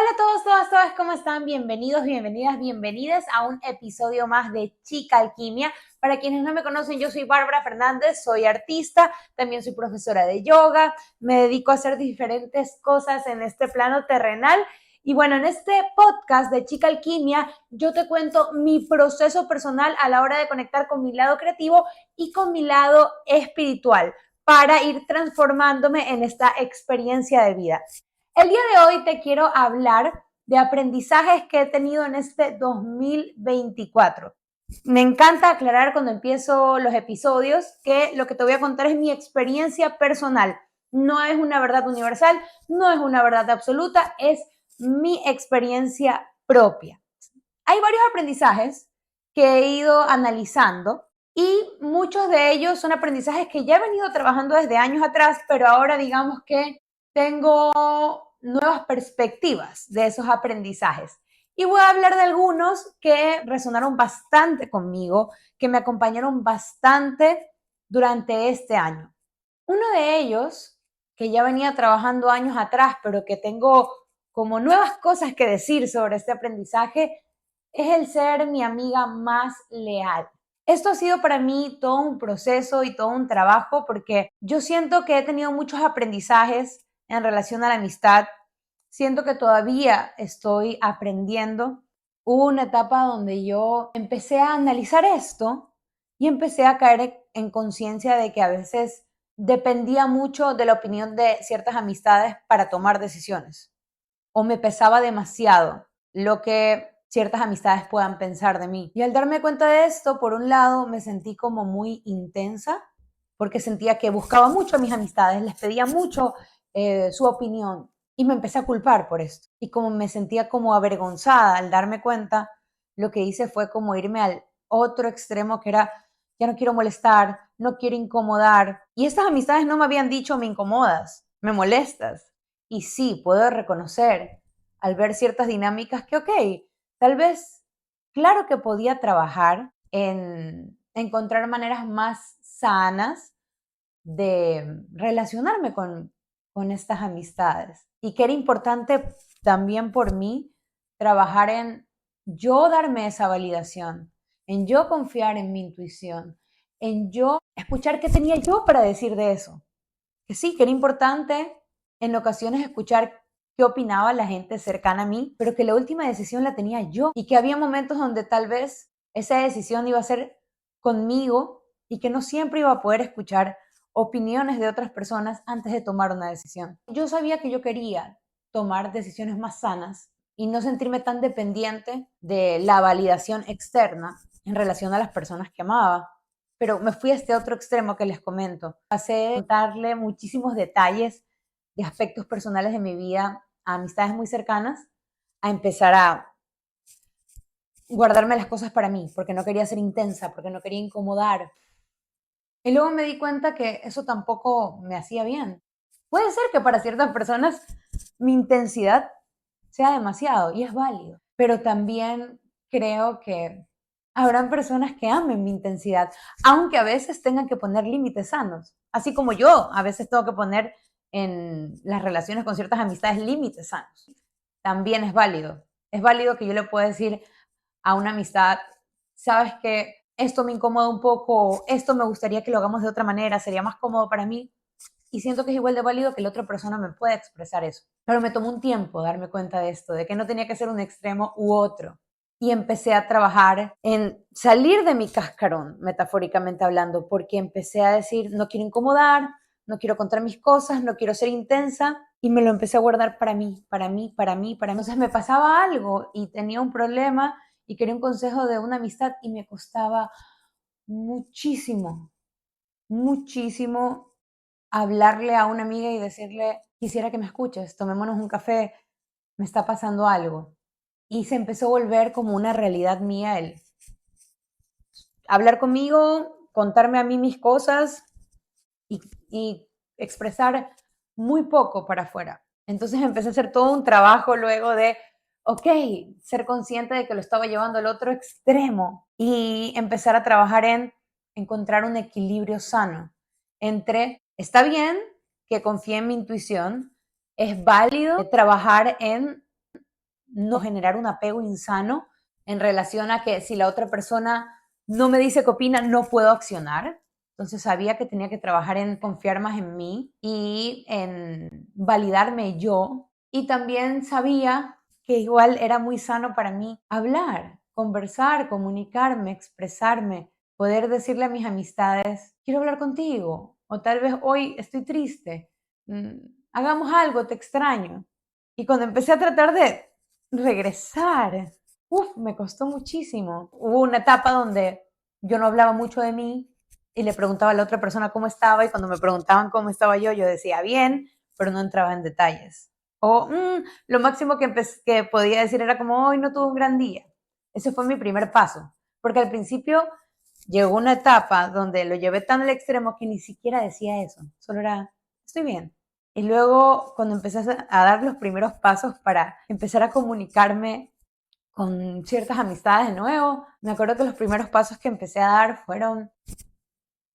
Hola a todos, todas, ¿cómo están? Bienvenidos, bienvenidas, bienvenidas a un episodio más de Chica Alquimia. Para quienes no me conocen, yo soy Bárbara Fernández, soy artista, también soy profesora de yoga, me dedico a hacer diferentes cosas en este plano terrenal. Y bueno, en este podcast de Chica Alquimia, yo te cuento mi proceso personal a la hora de conectar con mi lado creativo y con mi lado espiritual para ir transformándome en esta experiencia de vida. El día de hoy te quiero hablar de aprendizajes que he tenido en este 2024. Me encanta aclarar cuando empiezo los episodios que lo que te voy a contar es mi experiencia personal. No es una verdad universal, no es una verdad absoluta, es mi experiencia propia. Hay varios aprendizajes que he ido analizando y muchos de ellos son aprendizajes que ya he venido trabajando desde años atrás, pero ahora digamos que tengo nuevas perspectivas de esos aprendizajes. Y voy a hablar de algunos que resonaron bastante conmigo, que me acompañaron bastante durante este año. Uno de ellos, que ya venía trabajando años atrás, pero que tengo como nuevas cosas que decir sobre este aprendizaje, es el ser mi amiga más leal. Esto ha sido para mí todo un proceso y todo un trabajo porque yo siento que he tenido muchos aprendizajes en relación a la amistad. Siento que todavía estoy aprendiendo. Hubo una etapa donde yo empecé a analizar esto y empecé a caer en conciencia de que a veces dependía mucho de la opinión de ciertas amistades para tomar decisiones o me pesaba demasiado lo que ciertas amistades puedan pensar de mí. Y al darme cuenta de esto, por un lado, me sentí como muy intensa, porque sentía que buscaba mucho a mis amistades, les pedía mucho su opinión y me empecé a culpar por esto. Y como me sentía como avergonzada al darme cuenta, lo que hice fue como irme al otro extremo que era, ya no quiero molestar, no quiero incomodar. Y estas amistades no me habían dicho, me incomodas, me molestas. Y sí, puedo reconocer al ver ciertas dinámicas que, ok, tal vez, claro que podía trabajar en encontrar maneras más sanas de relacionarme con estas amistades. Y que era importante también por mí trabajar en yo darme esa validación, en yo confiar en mi intuición, en yo escuchar qué tenía yo para decir de eso. Que sí, que era importante en ocasiones escuchar qué opinaba la gente cercana a mí, pero que la última decisión la tenía yo y que había momentos donde tal vez esa decisión iba a ser conmigo y que no siempre iba a poder escuchar opiniones de otras personas antes de tomar una decisión. Yo sabía que yo quería tomar decisiones más sanas y no sentirme tan dependiente de la validación externa en relación a las personas que amaba. Pero me fui a este otro extremo que les comento. Pasé a darle muchísimos detalles de aspectos personales de mi vida a amistades muy cercanas, a empezar a guardarme las cosas para mí, porque no quería ser intensa, porque no quería incomodar. Y luego me di cuenta que eso tampoco me hacía bien. Puede ser que para ciertas personas mi intensidad sea demasiado y es válido, pero también creo que habrán personas que amen mi intensidad, aunque a veces tengan que poner límites sanos, así como yo a veces tengo que poner en las relaciones con ciertas amistades límites sanos. También es válido. Es válido que yo le pueda decir a una amistad, sabes que esto me incomoda un poco, esto me gustaría que lo hagamos de otra manera, sería más cómodo para mí. Y siento que es igual de válido que la otra persona me pueda expresar eso. Pero me tomó un tiempo darme cuenta de esto, de que no tenía que ser un extremo u otro. Y empecé a trabajar en salir de mi cascarón, metafóricamente hablando, porque empecé a decir, no quiero incomodar, no quiero contar mis cosas, no quiero ser intensa, y me lo empecé a guardar para mí, para mí, para mí, para mí. Entonces me pasaba algo y tenía un problema y quería un consejo de una amistad y me costaba muchísimo, muchísimo hablarle a una amiga y decirle, quisiera que me escuches, tomémonos un café, me está pasando algo. Y se empezó a volver como una realidad mía el hablar conmigo, contarme a mí mis cosas y expresar muy poco para afuera. Entonces empecé a hacer todo un trabajo luego de, ok, ser consciente de que lo estaba llevando al otro extremo y empezar a trabajar en encontrar un equilibrio sano entre, está bien que confíe en mi intuición, es válido trabajar en no generar un apego insano en relación a que si la otra persona no me dice qué opina, no puedo accionar. Entonces sabía que tenía que trabajar en confiar más en mí y en validarme yo. Y también sabía que igual era muy sano para mí hablar, conversar, comunicarme, expresarme, poder decirle a mis amistades, quiero hablar contigo, o tal vez hoy estoy triste, hagamos algo, te extraño. Y cuando empecé a tratar de regresar, me costó muchísimo. Hubo una etapa donde yo no hablaba mucho de mí y le preguntaba a la otra persona cómo estaba, y cuando me preguntaban cómo estaba yo decía bien, pero no entraba en detalles. O lo máximo que podía decir era como, hoy no tuve un gran día. Ese fue mi primer paso, porque al principio llegó una etapa donde lo llevé tan al extremo que ni siquiera decía eso, solo era, estoy bien. Y luego cuando empecé a dar los primeros pasos para empezar a comunicarme con ciertas amistades de nuevo, me acuerdo que los primeros pasos que empecé a dar fueron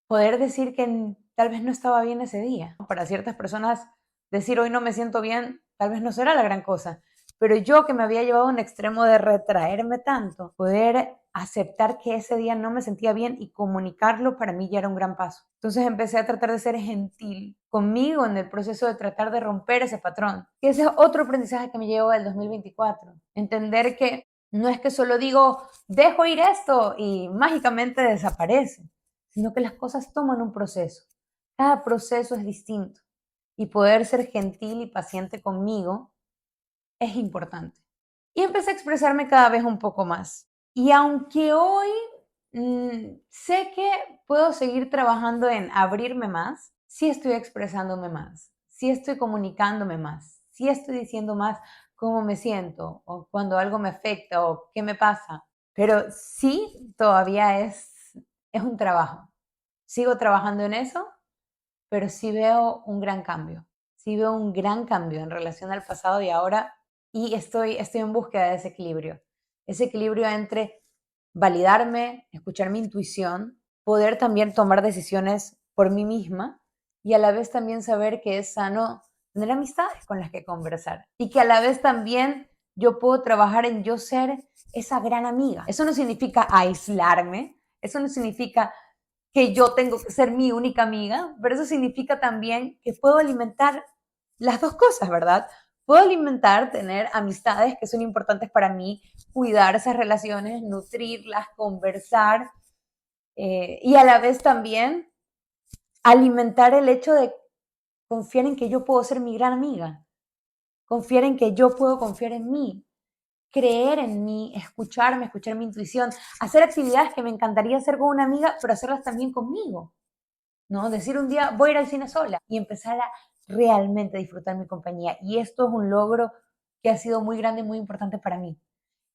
poder decir que tal vez no estaba bien ese día. Para ciertas personas, decir hoy no me siento bien, tal vez no será la gran cosa. Pero yo, que me había llevado a un extremo de retraerme tanto, poder aceptar que ese día no me sentía bien y comunicarlo, para mí ya era un gran paso. Entonces empecé a tratar de ser gentil conmigo en el proceso de tratar de romper ese patrón. Y ese es otro aprendizaje que me llevo del 2024. Entender que no es que solo digo, dejo ir esto y mágicamente desaparece, sino que las cosas toman un proceso. Cada proceso es distinto y poder ser gentil y paciente conmigo es importante. Y empecé a expresarme cada vez un poco más. Y aunque hoy sé que puedo seguir trabajando en abrirme más, sí estoy expresándome más, sí estoy comunicándome más, sí estoy diciendo más cómo me siento o cuando algo me afecta o qué me pasa. Pero sí, todavía es un trabajo. Sigo trabajando en eso, pero sí veo un gran cambio. Sí veo un gran cambio en relación al pasado y ahora, y estoy en búsqueda de ese equilibrio. Ese equilibrio entre validarme, escuchar mi intuición, poder también tomar decisiones por mí misma y a la vez también saber que es sano tener amistades con las que conversar y que a la vez también yo puedo trabajar en yo ser esa gran amiga. Eso no significa aislarme, eso no significa que yo tengo que ser mi única amiga, pero eso significa también que puedo alimentar las dos cosas, ¿verdad? Puedo alimentar, tener amistades que son importantes para mí, cuidar esas relaciones, nutrirlas, conversar, y a la vez también alimentar el hecho de confiar en que yo puedo ser mi gran amiga, confiar en que yo puedo confiar en mí, creer en mí, escucharme, escuchar mi intuición, hacer actividades que me encantaría hacer con una amiga, pero hacerlas también conmigo, ¿no? Decir un día voy a ir al cine sola y empezar a realmente disfrutar mi compañía. Y esto es un logro que ha sido muy grande y muy importante para mí.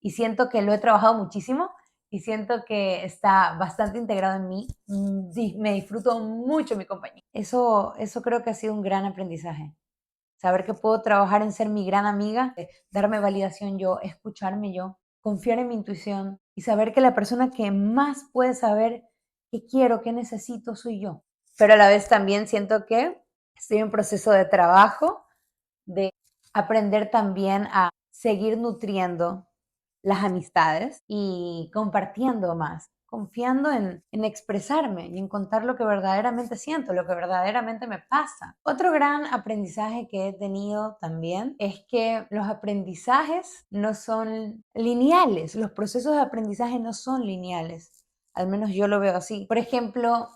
Y siento que lo he trabajado muchísimo y siento que está bastante integrado en mí. Me disfruto mucho mi compañía. Eso creo que ha sido un gran aprendizaje. Saber que puedo trabajar en ser mi gran amiga, darme validación yo, escucharme yo, confiar en mi intuición y saber que la persona que más puede saber qué quiero, qué necesito, soy yo. Pero a la vez también siento que estoy en proceso de trabajo, de aprender también a seguir nutriendo las amistades y compartiendo más, confiando en expresarme y en contar lo que verdaderamente siento, lo que verdaderamente me pasa. Otro gran aprendizaje que he tenido también es que los aprendizajes no son lineales, los procesos de aprendizaje no son lineales, al menos yo lo veo así. Por ejemplo,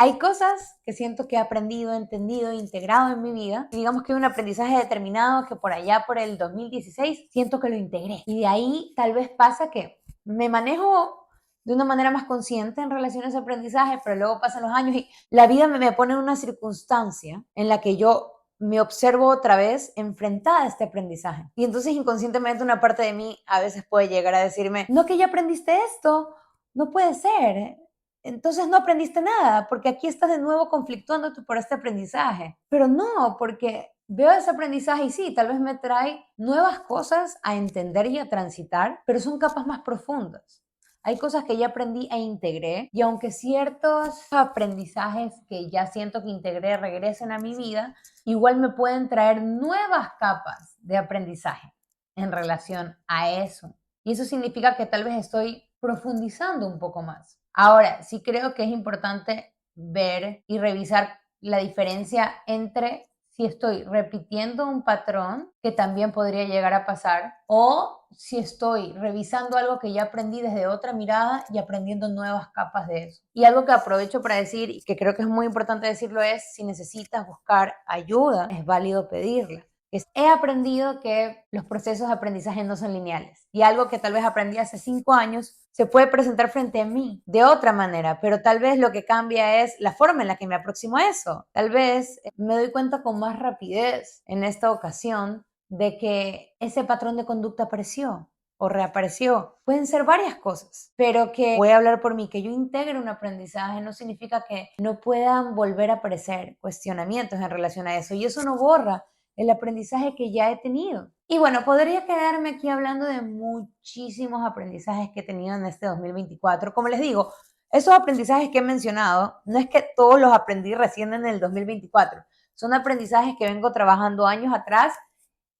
hay cosas que siento que he aprendido, entendido, integrado en mi vida. Y digamos que hay un aprendizaje determinado que por allá, por el 2016, siento que lo integré. Y de ahí tal vez pasa que me manejo de una manera más consciente en relación a ese aprendizaje, pero luego pasan los años y la vida me pone en una circunstancia en la que yo me observo otra vez enfrentada a este aprendizaje. Y entonces inconscientemente una parte de mí a veces puede llegar a decirme, no, que ya aprendiste esto, no puede ser. Entonces no aprendiste nada, porque aquí estás de nuevo conflictuándote por este aprendizaje. Pero no, porque veo ese aprendizaje y sí, tal vez me trae nuevas cosas a entender y a transitar, pero son capas más profundas. Hay cosas que ya aprendí e integré, y aunque ciertos aprendizajes que ya siento que integré regresen a mi vida, igual me pueden traer nuevas capas de aprendizaje. en relación a eso. Y eso significa que tal vez estoy profundizando un poco más. Ahora, sí creo que es importante ver y revisar la diferencia entre si estoy repitiendo un patrón que también podría llegar a pasar o si estoy revisando algo que ya aprendí desde otra mirada y aprendiendo nuevas capas de eso. Y algo que aprovecho para decir y que creo que es muy importante decirlo es, si necesitas buscar ayuda, es válido pedirla. He aprendido que los procesos de aprendizaje no son lineales y algo que tal vez aprendí hace 5 años se puede presentar frente a mí de otra manera, pero tal vez lo que cambia es la forma en la que me aproximo a eso. Tal vez me doy cuenta con más rapidez en esta ocasión de que ese patrón de conducta apareció o reapareció. Pueden ser varias cosas, pero que voy a hablar por mí, que yo integre un aprendizaje no significa que no puedan volver a aparecer cuestionamientos en relación a eso y eso no borra el aprendizaje que ya he tenido. Y bueno, podría quedarme aquí hablando de muchísimos aprendizajes que he tenido en este 2024. Como les digo, esos aprendizajes que he mencionado, no es que todos los aprendí recién en el 2024. Son aprendizajes que vengo trabajando años atrás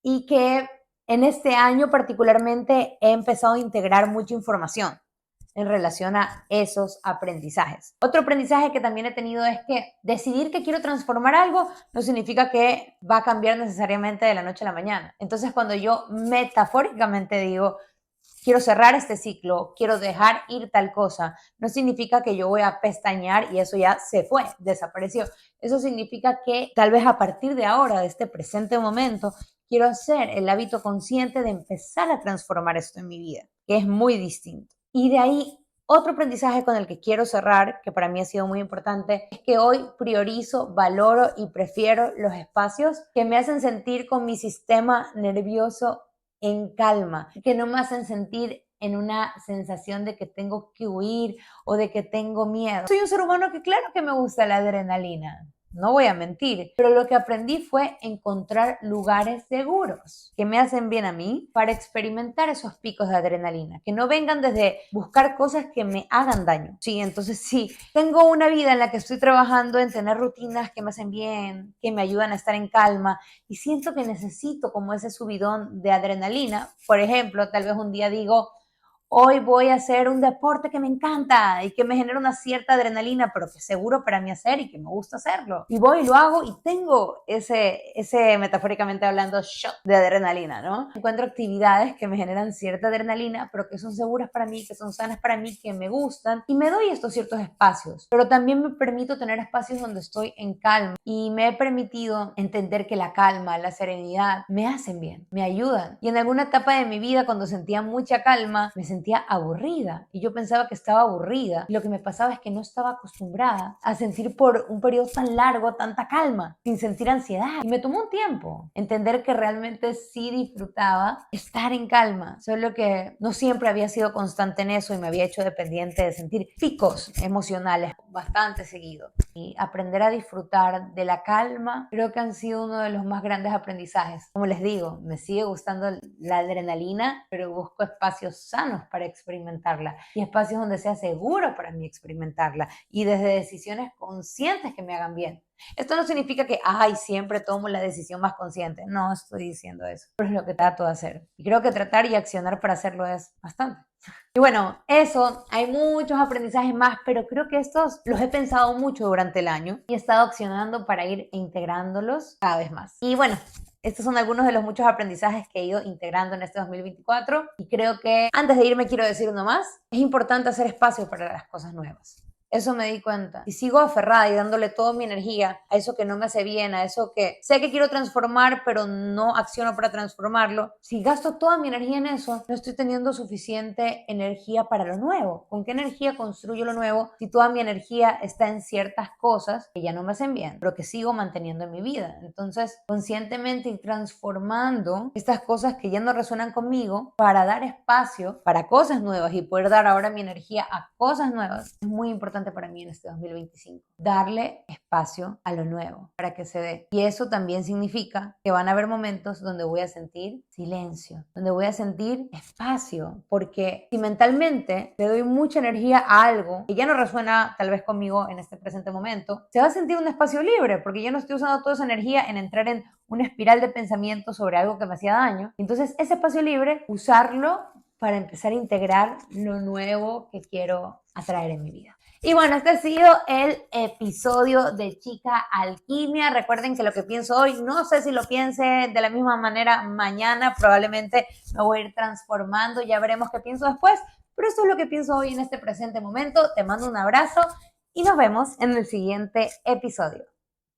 y que en este año particularmente he empezado a integrar mucha información en relación a esos aprendizajes. Otro aprendizaje que también he tenido es que decidir que quiero transformar algo no significa que va a cambiar necesariamente de la noche a la mañana. Entonces, cuando yo metafóricamente digo, quiero cerrar este ciclo, quiero dejar ir tal cosa, no significa que yo voy a pestañear y eso ya se fue, desapareció. Eso significa que tal vez a partir de ahora, de este presente momento, quiero hacer el hábito consciente de empezar a transformar esto en mi vida, que es muy distinto. Y de ahí, otro aprendizaje con el que quiero cerrar, que para mí ha sido muy importante, es que hoy priorizo, valoro y prefiero los espacios que me hacen sentir con mi sistema nervioso en calma, que no me hacen sentir en una sensación de que tengo que huir o de que tengo miedo. Soy un ser humano que claro que me gusta la adrenalina, no voy a mentir, pero lo que aprendí fue encontrar lugares seguros que me hacen bien a mí para experimentar esos picos de adrenalina, que no vengan desde buscar cosas que me hagan daño. Sí, entonces sí, tengo una vida en la que estoy trabajando en tener rutinas que me hacen bien, que me ayudan a estar en calma y siento que necesito como ese subidón de adrenalina. Por ejemplo, tal vez un día digo, hoy voy a hacer un deporte que me encanta y que me genera una cierta adrenalina, pero que es seguro para mí hacer y que me gusta hacerlo. Y voy y lo hago y tengo ese metafóricamente hablando, shot de adrenalina, ¿no? Encuentro actividades que me generan cierta adrenalina, pero que son seguras para mí, que son sanas para mí, que me gustan y me doy estos ciertos espacios. Pero también me permito tener espacios donde estoy en calma y me he permitido entender que la calma, la serenidad me hacen bien, me ayudan. Y en alguna etapa de mi vida, cuando sentía mucha calma, me sentía aburrida y yo pensaba que estaba aburrida y lo que me pasaba es que no estaba acostumbrada a sentir por un periodo tan largo tanta calma sin sentir ansiedad y me tomó un tiempo entender que realmente sí disfrutaba estar en calma, solo que no siempre había sido constante en eso y me había hecho dependiente de sentir picos emocionales bastante seguido y aprender a disfrutar de la calma creo que han sido uno de los más grandes aprendizajes. Como les digo, me sigue gustando la adrenalina, pero busco espacios sanos para experimentarla y espacios donde sea seguro para mí experimentarla y desde decisiones conscientes que me hagan bien. Esto no significa que, ay, siempre tomo la decisión más consciente. No estoy diciendo eso, pero es lo que trato de hacer. Y creo que tratar y accionar para hacerlo es bastante. Y bueno, eso, hay muchos aprendizajes más, pero creo que estos los he pensado mucho durante el año y he estado accionando para ir integrándolos cada vez más. Y bueno, estos son algunos de los muchos aprendizajes que he ido integrando en este 2024 y creo que antes de irme quiero decir uno más. Es importante hacer espacio para las cosas nuevas. Eso me di cuenta. Y sigo aferrada y dándole toda mi energía a eso que no me hace bien, a eso que sé que quiero transformar, pero no acciono para transformarlo. Si gasto toda mi energía en eso, no estoy teniendo suficiente energía para lo nuevo. ¿Con qué energía construyo lo nuevo si toda mi energía está en ciertas cosas que ya no me hacen bien, pero que sigo manteniendo en mi vida? Entonces, conscientemente ir transformando estas cosas que ya no resuenan conmigo para dar espacio para cosas nuevas y poder dar ahora mi energía a cosas nuevas es muy importante importante para mí en este 2025. Darle espacio a lo nuevo para que se dé. Y eso también significa que van a haber momentos donde voy a sentir silencio, donde voy a sentir espacio, porque si mentalmente le doy mucha energía a algo que ya no resuena tal vez conmigo en este presente momento, se va a sentir un espacio libre, porque yo no estoy usando toda esa energía en entrar en una espiral de pensamiento sobre algo que me hacía daño. Entonces, ese espacio libre, usarlo para empezar a integrar lo nuevo que quiero atraer en mi vida. Y bueno, este ha sido el episodio de Chica Alquimia. Recuerden que lo que pienso hoy, no sé si lo piense de la misma manera mañana, probablemente me voy a ir transformando, ya veremos qué pienso después, pero esto es lo que pienso hoy en este presente momento. Te mando un abrazo y nos vemos en el siguiente episodio.